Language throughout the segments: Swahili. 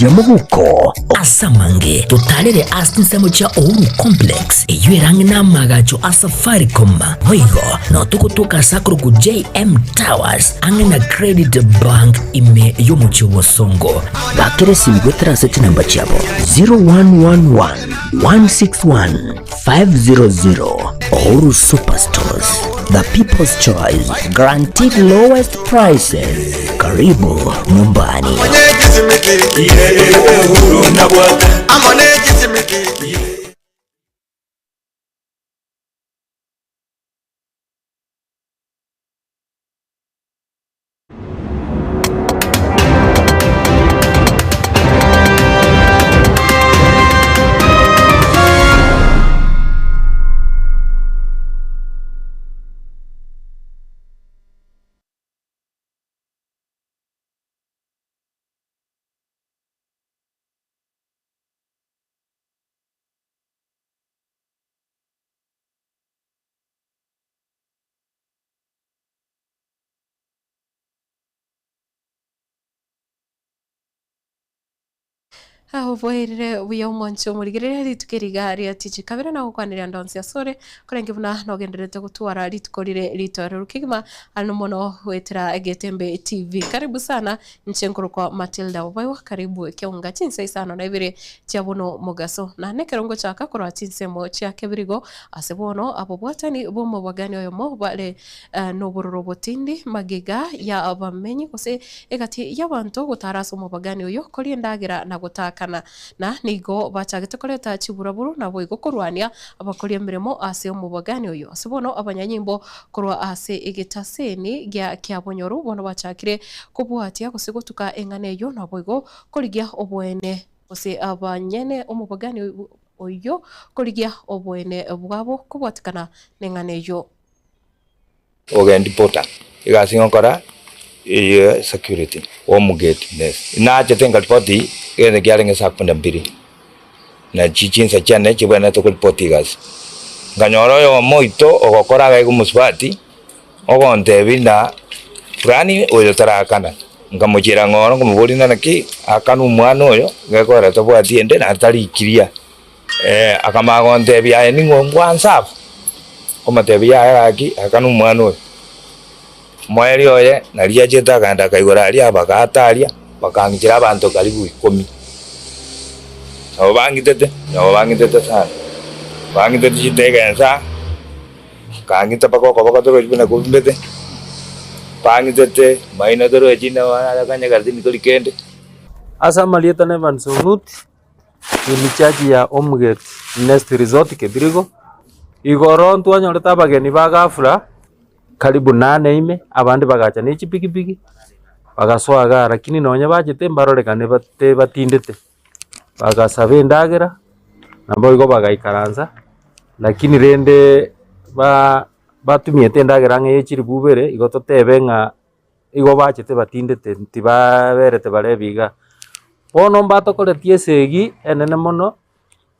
Yamuguko asamange tutalere asinsemo cha Ouru Complex eyuerangi na magacho Safaricom hoigo no tukutuka sakuru ku JM Towers angena Credit Bank ime yomucho wasongo bakere simgwetra seti namba chabo 0111 161 500. Ouru Superstores, the people's choice, guaranteed lowest prices. Karibu nyumbani. Voire wiyo moncho murigirire ritukiriga ria tiji kabira na gukwanira ndonsi asore kurenge buna no genderete gutwara ritukorire ritore rukigima ano mono wetera Getembe TV. Karibu sana nchenkuru kwa Matildah Obaigwa, karibu Ekeonga Chinsa isano na ibire chabuno mugaso na nekerongo chaka korwa chinsemo chia kebirigo asebono abobwatani bomo bagani oyo mo bale no bororo botindi magiga ya abamenyi kose egati yabantu gutaraso mo bagani oyo kori ndagira na gutaka na nigo bachagete koleta chiburaburu na boigo kurwania abakoria mirimo ase omubagani oyo asibono abanyanyimbo korwa ase egetaseni gya kyabonyoru bono bachakire kubwatia kusigotuka engane yo na boigo korigia obwene ose abanyene omubagani oyo korigia obwene bwabo kubwatikana nengane yo ogendi pota igasingo kora security omugate na chetenga poti ene gyalenge sakunda mbiri na Chinsa chane chibwana to poti gas nganyoro yo moito ogokora ga igumusbati ogonte binda prani oyo tarakana ngamuchira ngoro ngumubulina naki akanu mwana oyo ngekora to bwati ende na tari kiria akamagonte bya ni ngomwansa komate bya aki akanu mwana oyo mweri oye naria cheta ganda kaigora aria bagataria bakangira abantu karibu 10 abo bangitete sana bangitete chitegenza kangita pakoko bakato bina kumbete bangitete maina doro ejina wana kanya gardini kolikende asa malieta ne vansurut ni chaji ya Omgate Nest Resort Kebirigo igoro ntwanyoleta bageni bagafura karibu 8 ime abandi bagacha ni chipikipiki bagaswaga lakini nonya bajete mbarorekane bate batindete bagasabe ndagera nabo igo bagaikaranza lakini rende batumiete ndagera nge chiri bubere igo totebe nga igo bajete batindete ntibaberete barebiga bono mbatokoretie segi enene mono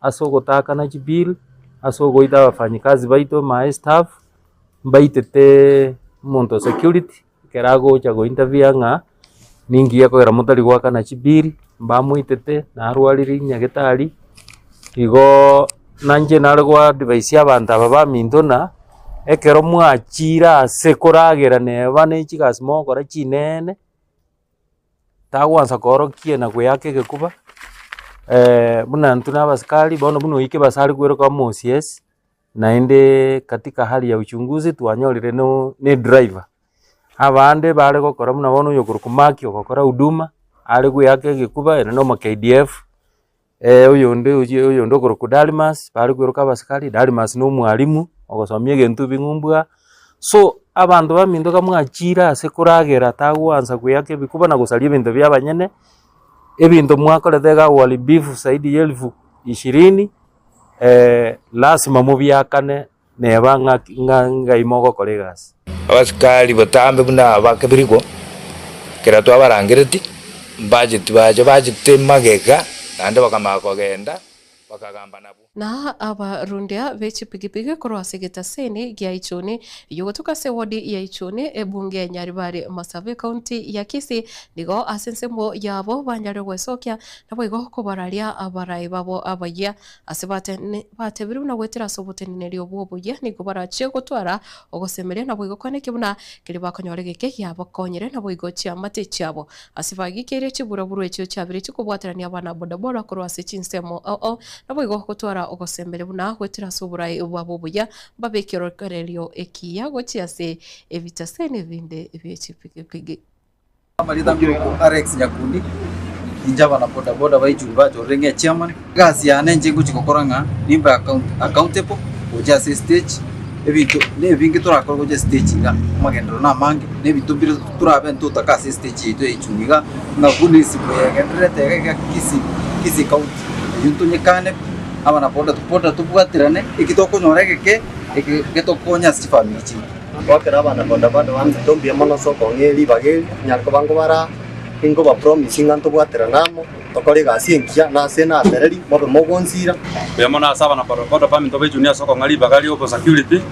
asogotaka na chibil asogoita abafanyikazi baito my staff baitete monto security kerago chago interview nga ningi yako era mutari gwaka na chibiri mbamuitete na arwariri nyagetari igo nanje narwa device abantu aba mindona ekero mwachira sekoragera ne bane chigasmo kora chinene tagwansa korokie na gweyake gekuba buna ntuna baskali bono buno ike basari gwero kwa MCS naende katika hali ya uchunguzi tuanyolire no ne driver abande bale gokora muna bono yo kurukumaki ogokora huduma ale gweyake gikuba ene no KDF uyo ndo kurukudalimas bale gweruka baskali dalimas no mwalimu ogosomye gentu bingumbwa so abantu bamindoka mwachira sekuragera tagwansa gweyake bikuba na gusalia bintu bya banyene ebintu mwakoretega wali beef saidi 2020 lazima mubyakane neba nga imogo kolegas abaskali batambe buna bakabirigo kera to abarangireti budget mageka nande bakamako genda bakagamba nabo na abarundia bechi pigipigi kurwase gitaseni gia Ichuni yugutuka se wodi ya Ichuni ebunge ya Nyaribari Masave County ya Kisii nigo asensembo yabo banyare gwesokia nabo igo kubararia abarai babo abaya asibate bate biru na gwetira sobuteni rio bobuya nigo barachie gutwara ogosemeria nabo igo kwane kibuna kiri bakonyore gike yabo konyere nabo igo chia mate chiabo asibagi kire chiburaburu echo chabire chikubwaterania abana bodaboda kurwase Chinsa nabo igo gutwara ogosembere buna gwetira suburai bwabo buya babekirokererio ekiya gochiase evitasene vinde ebyechipigipigi Matildah ko Alex Nyakundi injaba na boda boda baijumba jorenge chairman gazi ya nenje guchikokoranga nimba accountable oja stage ebintu nebingi turakora goje stage ga magendero na mange nebintu biro turabe ntutaka stage ito echuniga ngakuni sipo yagendrete ga Kisii county yuntu nyekane abana boda tubwatirane ikitoko nyoreke ikitokonya sifamichi wakera abana boda bamitombia mono soko ngeli bageli nyarko bango bara ingo ba promising anto bwateranamo tokore gasi enkia na sena tereri mobe mogonsira bemona sabana boda bamitobe junior soko ngali bagali opo security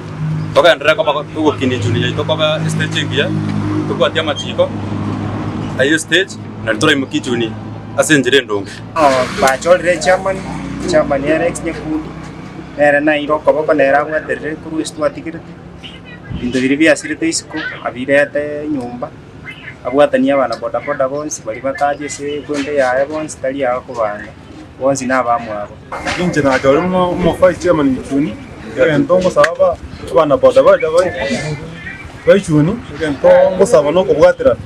toka ndre ko tugo kini junior to ko ba stage ngia to kwa tiama chiko ayo stage na tore muki junior asenjire ndongo ba cholre chairman Alex Nyakundi era na iro ko bako nera gwaterere kuru istwatikirite into biri byasirite isiko abirete nyumba abwatania abana boda boda bonsi bari bataje se kwende yaye bonsi tali yawe kubanga bonsi nabamwabo inje na joro mo fight chairman Ichuni ndongo saba abana boda boda Ichuni ndongo saba no kubwatira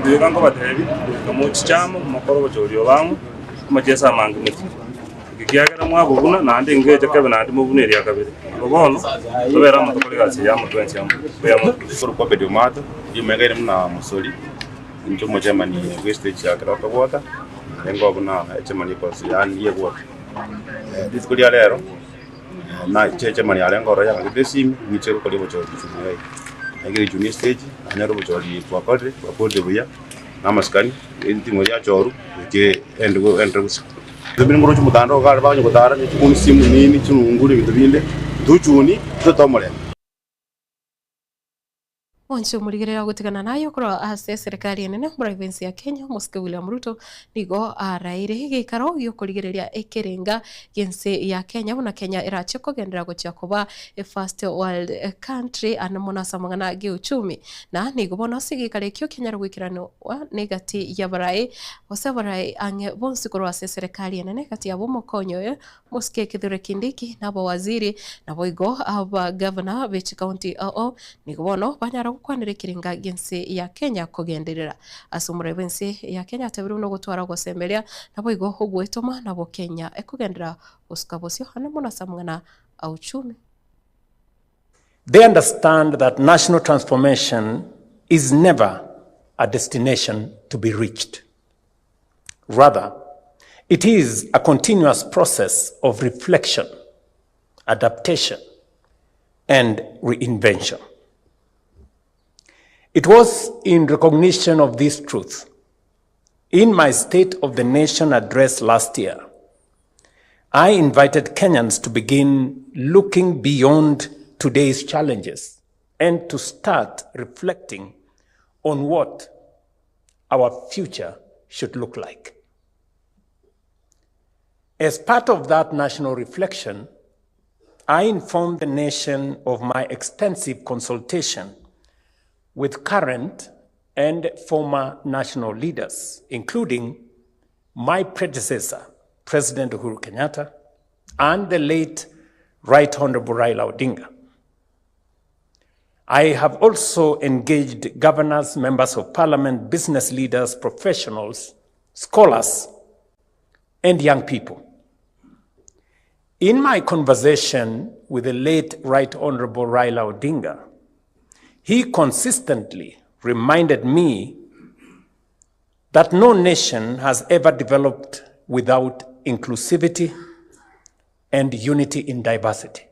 ndi bango batebi mu chichamo mukoro bojorio bangu kumajesa mangu muti kiagera mwabo buna nandi ngeje kebe nandi mubuneri akabiri bobono tobera mutokole gasi ya mutwensi ya mukuru kwa bedo mato yumegere muna musoli njo mojamani wastage ya kera tobota ngo buna echemani ko yani yego diskuli alero na cheche mani alengo roya ngibesimi nichero kole bocho tsinai agiri junior stage anyaro bocho li kwa kodre buya na maskani ndimo ya choru ke endgo Dubini muru chumutando kare banyu kutara ni chukuni simu nini chununguri vitu vile tuchuni tutomole onche murigerera gutigana nayo kora ase serikali nene province ya Kenya Muske William Ruto nigo araire gikaro gyo kurigereria ekerenga yense ya Kenya buna Kenya irache kugendera gocha kuba a first world country anamona samangana geuchumi na nigo bona sigikare kyo Kenya rwikirano wa negati ya barai osabarai ange bonsi kora ase serikali nene kati ya bomo konyo Muske Kithure Kindiki nabo waziri nabo igo aba governor bechi county nigo bono banyara kwanire kiringa gense ya Kenya kugenderera asumure bense ya Kenya tabiru no gutwara gosemberia nabo igo hugwetoma nabo Kenya ekugendera uskabosyo hanamona samngana auchumi. They understand that national transformation is never a destination to be reached. Rather, it is a continuous process of reflection, adaptation, and reinvention. It was in recognition of this truth, in my State of the Nation address last year, I invited Kenyans to begin looking beyond today's challenges and to start reflecting on what our future should look like. As part of that national reflection, I informed the nation of my extensive consultation with current and former national leaders, including my predecessor, President Uhuru Kenyatta, and the late Right Honorable Raila Odinga. I have also engaged governors, members of parliament, business leaders, professionals, scholars, and young people. In my conversation with the late Right Honorable Raila Odinga, he consistently reminded me that no nation has ever developed without inclusivity and unity in diversity.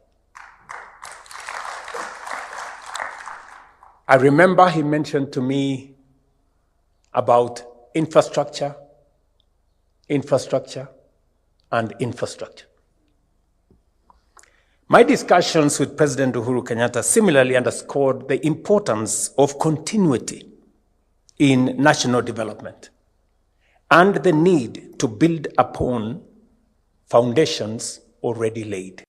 I remember he mentioned to me about infrastructure, and infrastructure. My discussions with President Uhuru Kenyatta similarly underscored the importance of continuity in national development and the need to build upon foundations already laid.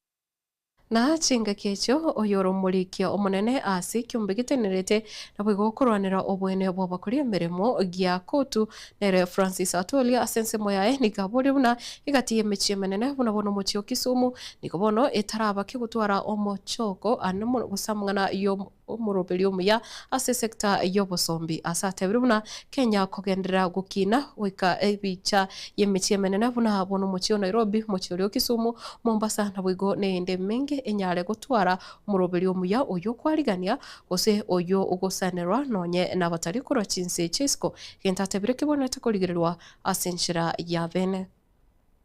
Na chinga kiecho oyoro mulikia omunene asi kiumbe gitenerete na bwigo kurwanira obwene bwa bakuria mirimo gia kotu nere Francis Atolia asense moyae nikaburi buna igatiye mechie menene buna bono mochio Kisumu nikobono etaraba kigutwara omochoko anemo gusamngana yo omurobeli omuya ase sekta yobosombi asate buna Kenya kogendera gukina wika ebicha yemechie menene buna bono mochio Nairobi mochio Kisumu Mombasa na bwigo neende mingi enyare gutwara umurobeli omuya oyo kwarigania gose oyo ugosanerwa nonye na batari kuro Chinsa Chisco gentatebire kibonete kurigirirwa asenshira ya bene.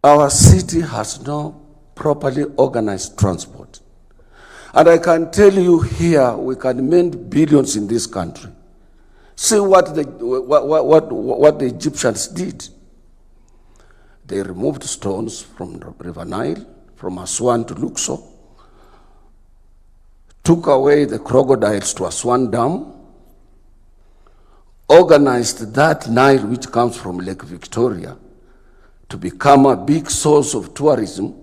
Our city has no properly organized transport. And I can tell you here, we can mend billions in this country. See what the Egyptians did. They removed stones from the River Nile, from Aswan to Luxor, took away the crocodiles to Aswan Dam, organized that Nile which comes from Lake Victoria to become a big source of tourism,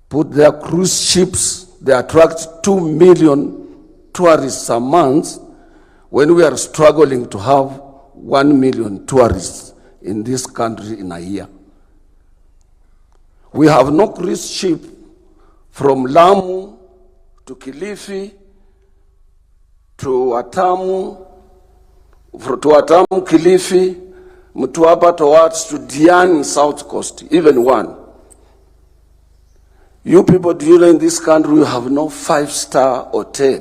put their cruise ships, they attract 2 million tourists a month when we are struggling to have 1 million tourists in this country in a year. We have no cruise ship from Lamu to Kilifi, to Watamu, Kilifi, Mtwapa towards to Diani South Coast, even one. You people, do you know in this country we have no 5-star hotel?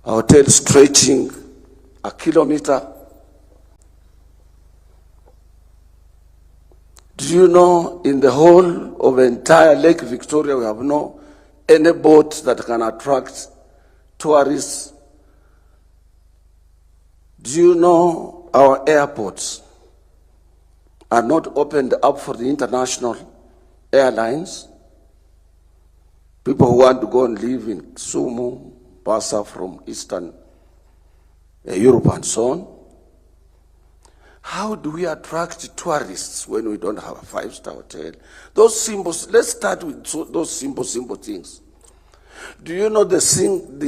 A hotel stretching a kilometer. Do you know in the whole of entire Lake Victoria we have no any boat that can attract tourists? Do you know our airports are not opened up for the international airlines? People who want to go and live in Kisumu, Basa from Eastern Europe and so on. How do we attract tourists when we don't have a 5-star hotel? Those symbols, let's start with those simple things. Do you know the thing,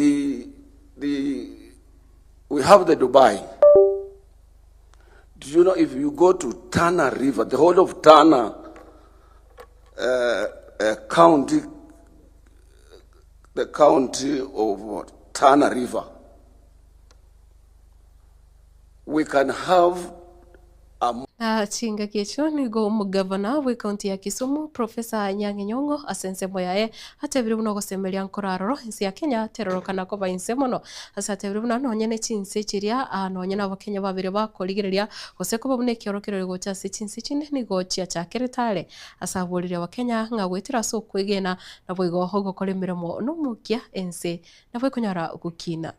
we have the Dubai. Do you know if you go to Tana River, the whole of Tana county, the county of Tana River, we can have chinga kiecho nigo mugavana we county ya Kisumu Professor Nyang'enyong'o asense moyae atebire buno gosemeria nkoraroro insi ya Kenya terorokana ko bainse mono asatebire buno nonye ne Chinsa chiria nonye na Bakenya babire bakorigereria gose ko babune kiorokero go cha Chinsa chine nigo chia cha keretare asaburiria Bakenya ngagwetira so kwegena na boigo hogo kolemiremo no mukia ense na bwe kunyara gukina.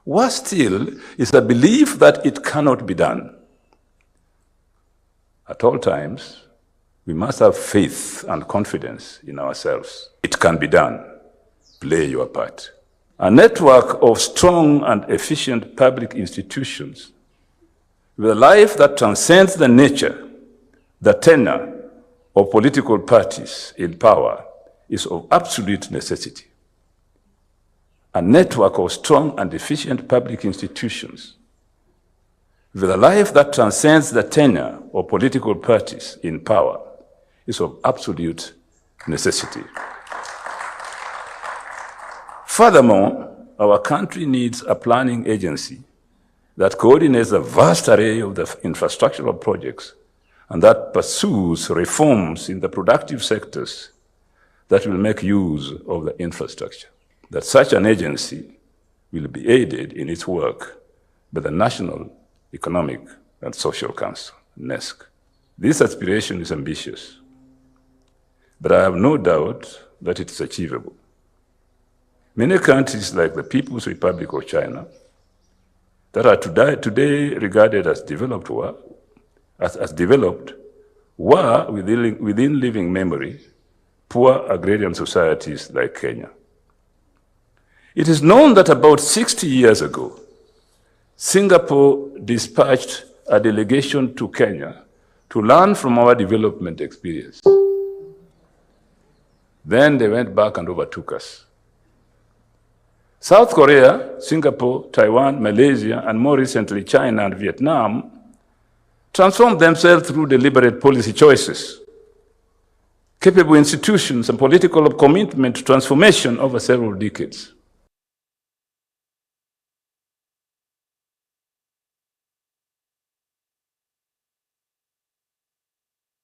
Worse still is the belief that it cannot be done. At all times, we must have faith and confidence in ourselves. It can be done. Play your part. A network of strong and efficient public institutions with a life that transcends the nature, the tenor of political parties in power is of absolute necessity. A network of strong and efficient public institutions with a life that transcends the tenure of political parties in power is of absolute necessity. Furthermore, our country needs a planning agency that coordinates a vast array of the infrastructural projects and that pursues reforms in the productive sectors that will make use of the infrastructure. That such an agency will be aided in its work by the National Economic and Social Council, NESC. This aspiration is ambitious, but I have no doubt that it is achievable. Many countries like the People's Republic of China that are today regarded as developed were, within living memory, poor agrarian societies like Kenya. It is known that about 60 years ago, Singapore dispatched a delegation to Kenya to learn from our development experience. Then they went back and overtook us. South Korea, Singapore, Taiwan, Malaysia, and more recently China and Vietnam transformed themselves through deliberate policy choices, capable institutions, and political commitment to transformation over several decades.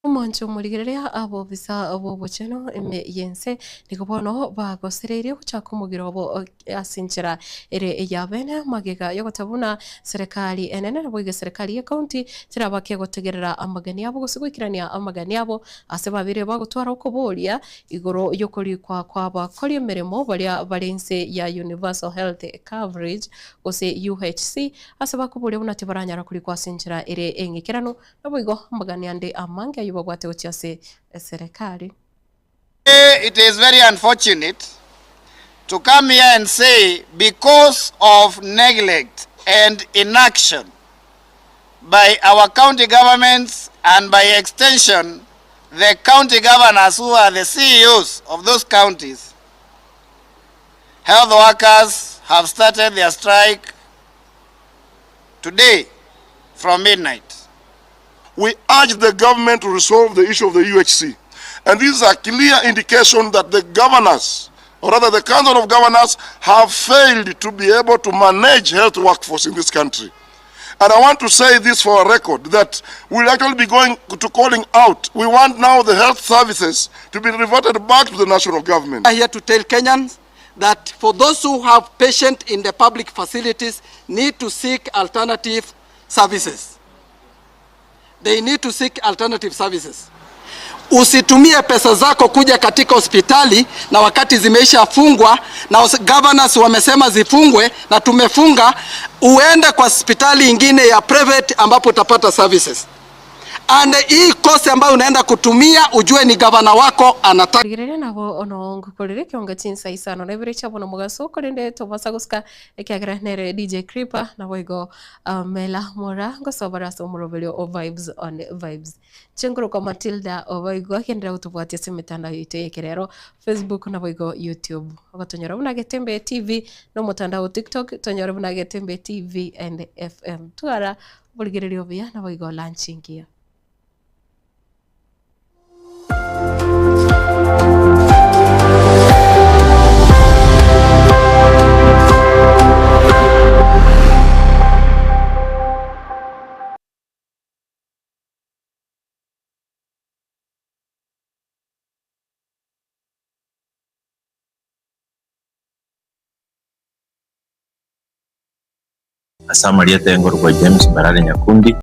Moncho murigereria abo bisa abo bocheno eme yense nikobono bagosereire guchaka umugira obo asinchira ere yabene magega yogotabuna serikali enene nabwo serikali ya county tirabake gotegerera amagani abo gusigwikirania amagani abo ase babire bagutwara ukoboria igoro yokori kwa bakori emeremo baria barense ya universal health coverage ose UHC ase bakuburia bunati baranyara kuri kwa sinchira ere engikirano nabwo igo amagani ande amange serikali. It is very unfortunate to come here and say because of neglect and inaction by our county governments and by extension the county governors who are the CEOs of those counties, health workers have started their strike today from midnight. We urge the government to resolve the issue of the UHC. And this is a clear indication that the governors, or rather the Council of Governors, have failed to be able to manage health workforce in this country. And I want to say this for a record, that we'll actually be going to calling out. We want now the health services to be reverted back to the national government. I'm here to tell Kenyans that for those who have patients in the public facilities need to seek alternative services. They need to seek alternative services. Usitumie pesa zako kuja katika hospitali na wakati zimeisha fungwa na governors wamesema zifungwe na tumefunga, uende kwa hospitali ingine ya private ambapo utapata services. And hii kosi ambayo unaenda kutumia ujue ni governor wako anataka. Rigirere nabo ono ngukorere Ekeonga Chinsa isano na ibere chabona mugaso korende to basaguska ekiagra nere DJ Creeper na boigo mela mora ngosobara so murovelio o vibes on vibes. Chenguru kwa Matildah Obaigwa kendra utubwatia semitanda yite yekerero Facebook na boigo YouTube. Ogotonyora buna Getembe TV no mutandao TikTok tonyora buna Getembe TV and FM. Tuara bulgirerio bia na boigo lanchingia. Asama lieta engoro kwa James Barale Nyakundi